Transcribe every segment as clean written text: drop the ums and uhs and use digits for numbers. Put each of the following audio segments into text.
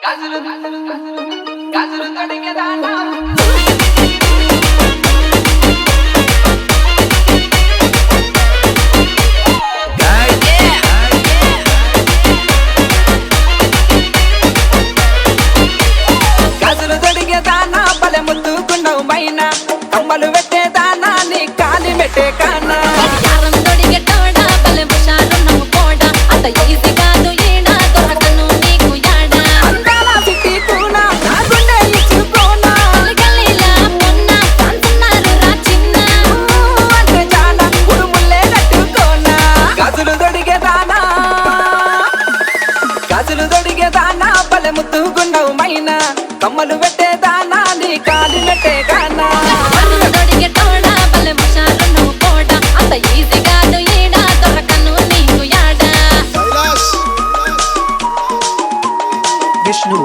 గాజులు తొడిగేదానా గాజులు తొడిగేదానా బలె ముద్దుకున్నావు మైనా కమ్మలు పెట్టేదానా నీ కాలి మెట్టే కానా ముద్దుగుండవు మైనా కమ్మలు పెట్టేదానా నీ కాలి మెట్టే గానా విష్ణు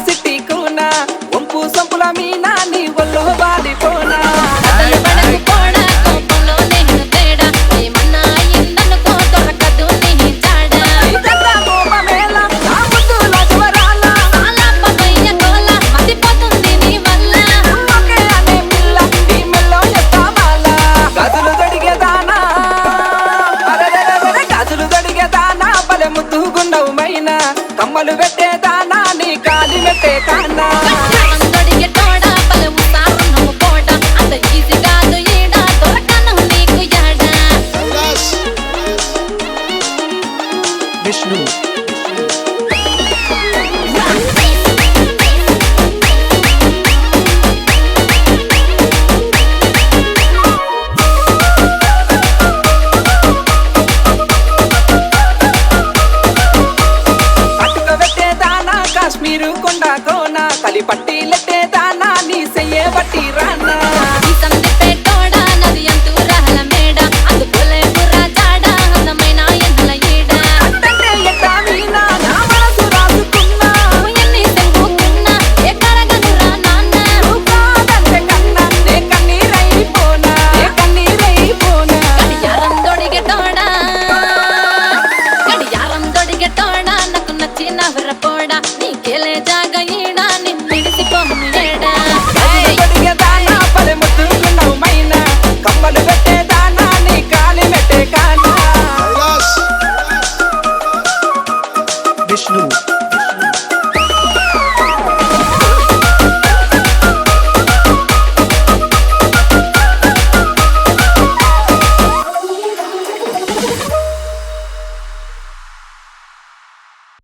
సిట్టి కూనా వంపు సంపుల మీనా నీ ఒళ్ళు బాలిపోనా గాజులు తొడిగేదానా గాజులు తొడిగేదానా బలె ముద్దుగుండవు మైనా కమ్మలు పెట్టేదానా నీ కాలి మెట్టే కానా విష్ణు కాశ్మీరు కొండ కోన కలి పట్టి లెట్టేదానా నీ సెయ్యే బట్టి రానా విష్ణు